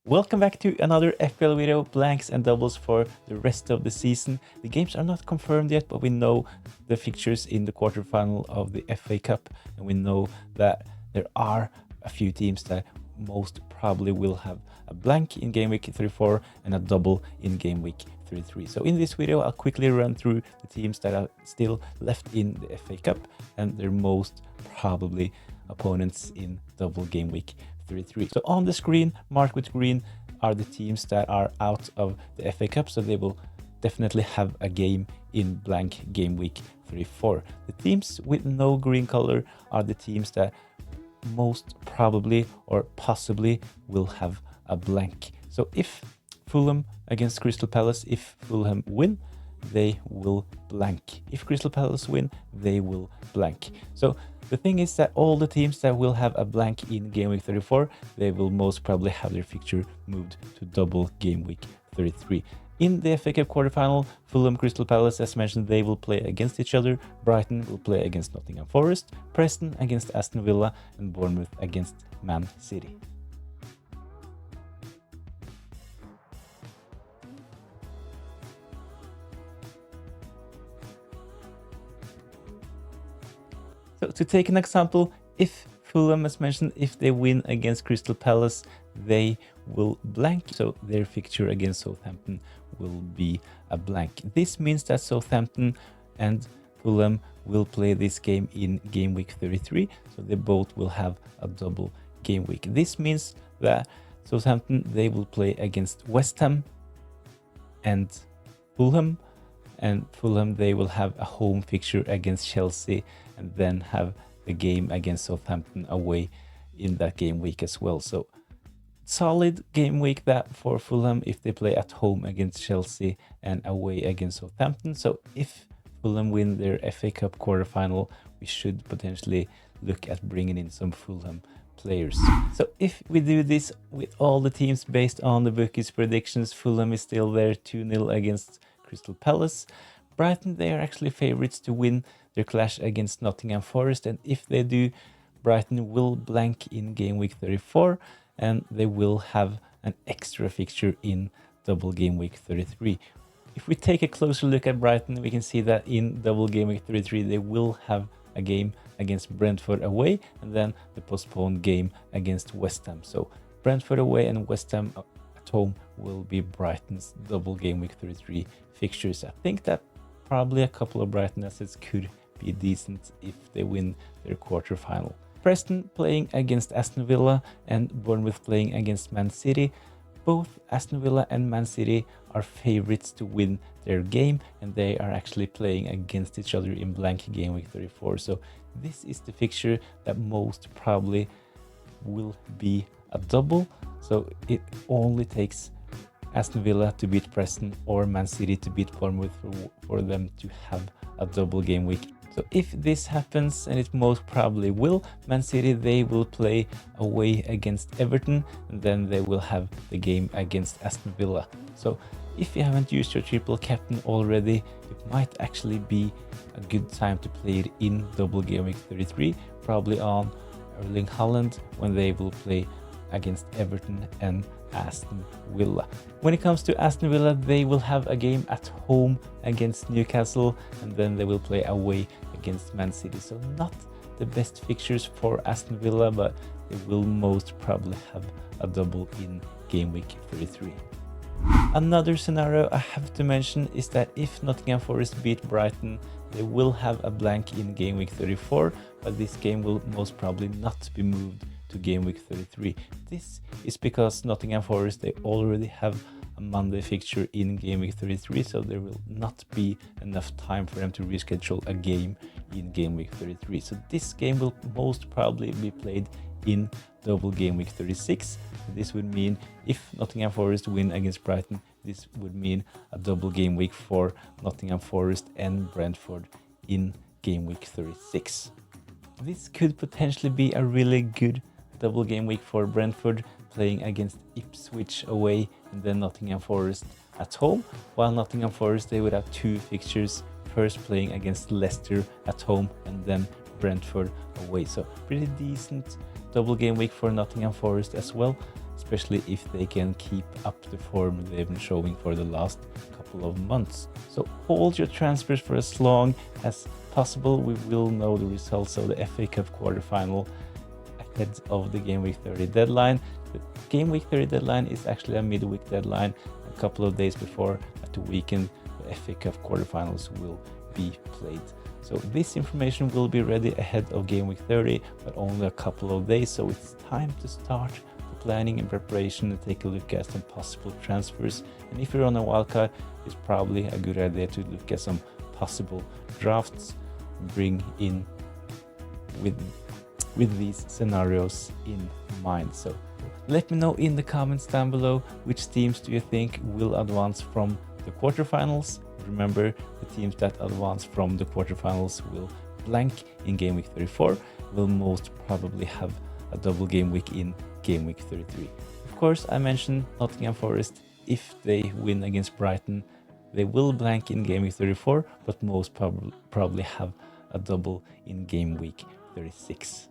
Welcome back to another FPL video, blanks and doubles for the rest of the season. The games are not confirmed yet, but we know the fixtures in the quarterfinal of the FA Cup, and we know that there are a few teams that most probably will have a blank in game week 34 and a double in game week 33. So in this video, I'll quickly run through the teams that are still left in the FA Cup and their most probably opponents in double game week 33. So on the screen, marked with green, are the teams that are out of the FA Cup, so they will definitely have a game in blank game week 34. The teams with no green color are the teams that most probably or possibly will have a blank. So if Fulham against Crystal Palace, if Fulham win, they will blank. If Crystal Palace win, they will blank. So the thing is that all the teams that will have a blank in game week 34, they will most probably have their fixture moved to double game week 33. In the FA Cup quarterfinal, Fulham, Crystal Palace, as mentioned, they will play against each other. Brighton will play against Nottingham Forest, Preston against Aston Villa, and Bournemouth against Man City. So to take an example, if Fulham, as mentioned, if they win against Crystal Palace, they will blank. So their fixture against Southampton will be a blank. This means that Southampton and Fulham will play this game in game week 33. So they both will have a double game week. This means that Southampton, they will play against West Ham and Fulham. And Fulham, they will have a home fixture against Chelsea and then have the game against Southampton away in that game week as well. So solid game week that for Fulham if they play at home against Chelsea and away against Southampton. So if Fulham win their FA Cup quarterfinal, we should potentially look at bringing in some Fulham players. So if we do this with all the teams based on the bookies predictions, Fulham is still there 2-0 against Crystal Palace. Brighton, they are actually favorites to win their clash against Nottingham Forest, and if they do, Brighton will blank in game week 34 and they will have an extra fixture in double game week 33. If we take a closer look at Brighton, we can see that in double game week 33 they will have a game against Brentford away and then the postponed game against West Ham. So Brentford away and West Ham at home will be Brighton's double game week 33 fixtures. I think that probably a couple of Brighton assets could be decent if they win their quarterfinal. Preston playing against Aston Villa and Bournemouth playing against Man City. Both Aston Villa and Man City are favorites to win their game, and they are actually playing against each other in blank game week 34. So this is the fixture that most probably will be a double. So it only takes Aston Villa to beat Preston or Man City to beat Bournemouth for them to have a double game week. So if this happens, and it most probably will, Man City, they will play away against Everton and then they will have the game against Aston Villa. So if you haven't used your triple captain already, it might actually be a good time to play it in double game week 33, probably on Erling Haaland when they will play against Everton and Aston Villa. When it comes to Aston Villa, they will have a game at home against Newcastle and then they will play away against Man City. So not the best fixtures for Aston Villa, but they will most probably have a double in game week 33. Another scenario I have to mention is that if Nottingham Forest beat Brighton, they will have a blank in game week 34, but this game will most probably not be moved to game week 33. This is because Nottingham Forest, they already have a Monday fixture in game week 33, so there will not be enough time for them to reschedule a game in game week 33. So this game will most probably be played in double game week 36. This would mean if Nottingham Forest win against Brighton, this would mean a double game week for Nottingham Forest and Brentford in game week 36. This could potentially be a really good double game week for Brentford, playing against Ipswich away and then Nottingham Forest at home, while Nottingham Forest, they would have two fixtures, first playing against Leicester at home and then Brentford away. So pretty decent double game week for Nottingham Forest as well. especially if they can keep up the form they've been showing for the last couple of months. So hold your transfers for as long as possible. We will know the results of the FA Cup quarterfinal ahead of the Game Week 30 deadline. The Game Week 30 deadline is actually a midweek deadline. A couple of days before, at the weekend, the FA Cup quarterfinals will be played. So this information will be ready ahead of Game Week 30, but only a couple of days. So it's time to start the planning and preparation and take a look at some possible transfers. And if you're on a wildcard, it's probably a good idea to look at some possible drafts, bring in with these scenarios in mind. So let me know in the comments down below which teams do you think will advance from the quarterfinals. Remember, the teams that advance from the quarterfinals will blank in Game Week 34, will most probably have a double game week in Game Week 33. Of course, I mentioned Nottingham Forest. If they win against Brighton, they will blank in Game Week 34, but most probably have a double in Game Week 36.